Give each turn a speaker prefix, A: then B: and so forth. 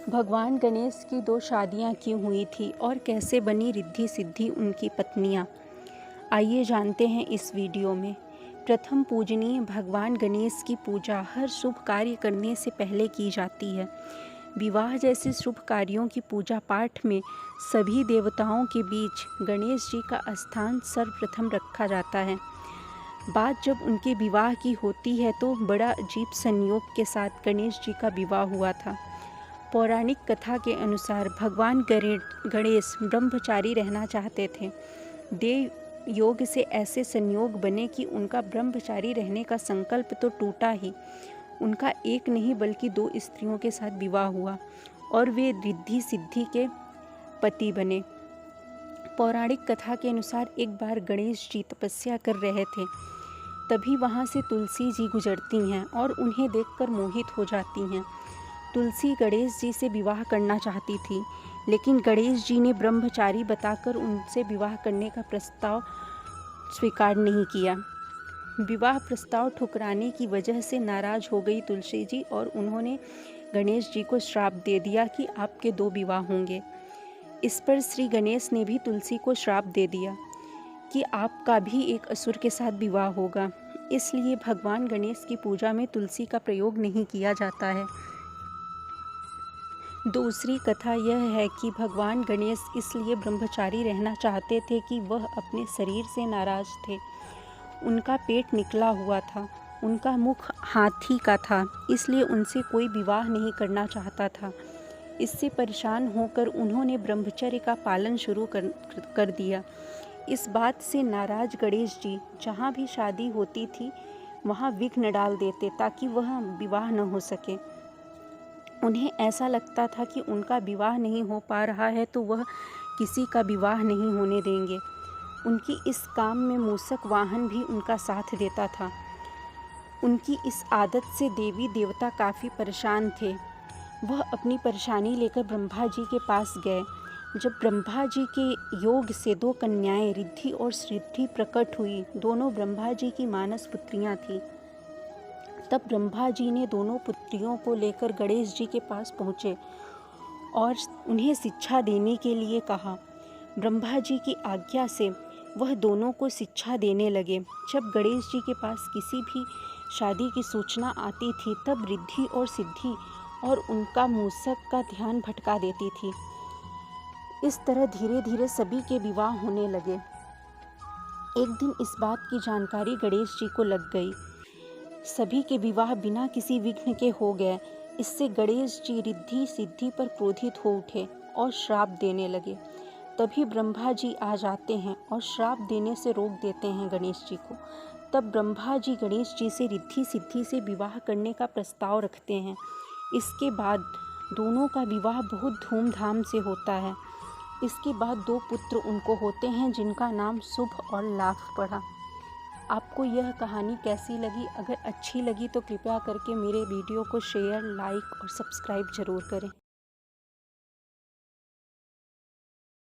A: भगवान गणेश की 2 शादियां क्यों हुई थी और कैसे बनी रिद्धि सिद्धि उनकी पत्नियां, आइए जानते हैं इस वीडियो में। प्रथम पूजनीय भगवान गणेश की पूजा हर शुभ कार्य करने से पहले की जाती है। विवाह जैसे शुभ कार्यों की पूजा पाठ में सभी देवताओं के बीच गणेश जी का स्थान सर्वप्रथम रखा जाता है। बात जब उनके विवाह की होती है तो बड़ा अजीब संयोग के साथ गणेश जी का विवाह हुआ था। पौराणिक कथा के अनुसार भगवान गणेश ब्रह्मचारी रहना चाहते थे। देव योग से ऐसे संयोग बने कि उनका ब्रह्मचारी रहने का संकल्प तो टूटा ही, उनका एक नहीं बल्कि 2 स्त्रियों के साथ विवाह हुआ और वे रिद्धि सिद्धि के पति बने। पौराणिक कथा के अनुसार एक बार गणेश जी तपस्या कर रहे थे, तभी वहाँ से तुलसी जी गुजरती हैं और उन्हें देखकर मोहित हो जाती हैं। तुलसी गणेश जी से विवाह करना चाहती थी, लेकिन गणेश जी ने ब्रह्मचारी बताकर उनसे विवाह करने का प्रस्ताव स्वीकार नहीं किया। विवाह प्रस्ताव ठुकराने की वजह से नाराज हो गई तुलसी जी और उन्होंने गणेश जी को श्राप दे दिया कि आपके 2 विवाह होंगे। इस पर श्री गणेश ने भी तुलसी को श्राप दे दिया कि आपका भी एक असुर के साथ विवाह होगा। इसलिए भगवान गणेश की पूजा में तुलसी का प्रयोग नहीं किया जाता है। दूसरी कथा यह है कि भगवान गणेश इसलिए ब्रह्मचारी रहना चाहते थे कि वह अपने शरीर से नाराज थे। उनका पेट निकला हुआ था, उनका मुख हाथी का था, इसलिए उनसे कोई विवाह नहीं करना चाहता था। इससे परेशान होकर उन्होंने ब्रह्मचर्य का पालन शुरू कर दिया। इस बात से नाराज गणेश जी जहाँ भी शादी होती थी वहाँ विघ्न डाल देते ताकि वह विवाह न हो सके। उन्हें ऐसा लगता था कि उनका विवाह नहीं हो पा रहा है तो वह किसी का विवाह नहीं होने देंगे। उनकी इस काम में मूषक वाहन भी उनका साथ देता था। उनकी इस आदत से देवी देवता काफ़ी परेशान थे। वह अपनी परेशानी लेकर ब्रह्मा जी के पास गए। जब ब्रह्मा जी के योग से 2 कन्याएं रिद्धि और सिद्धि प्रकट हुई, दोनों ब्रह्मा जी की मानस पुत्रियां थीं। तब ब्रह्मा जी ने दोनों पुत्रियों को लेकर गणेश जी के पास पहुँचे और उन्हें शिक्षा देने के लिए कहा। ब्रह्मा जी की आज्ञा से वह दोनों को शिक्षा देने लगे। जब गणेश जी के पास किसी भी शादी की सूचना आती थी तब रिद्धि और सिद्धि और उनका मूषक का ध्यान भटका देती थी। इस तरह धीरे धीरे सभी के विवाह होने लगे। एक दिन इस बात की जानकारी गणेश जी को लग गई। सभी के विवाह बिना किसी विघ्न के हो गए। इससे गणेश जी रिद्धि सिद्धि पर क्रोधित हो उठे और श्राप देने लगे। तभी ब्रह्मा जी आ जाते हैं और श्राप देने से रोक देते हैं गणेश जी को। तब ब्रह्मा जी गणेश जी से रिद्धि सिद्धि से विवाह करने का प्रस्ताव रखते हैं। इसके बाद दोनों का विवाह बहुत धूमधाम से होता है। इसके बाद 2 पुत्र उनको होते हैं जिनका नाम शुभ और लाभ पड़ा। आपको यह कहानी कैसी लगी? अगर अच्छी लगी तो कृपया करके मेरे वीडियो को शेयर, लाइक और सब्सक्राइब ज़रूर करें।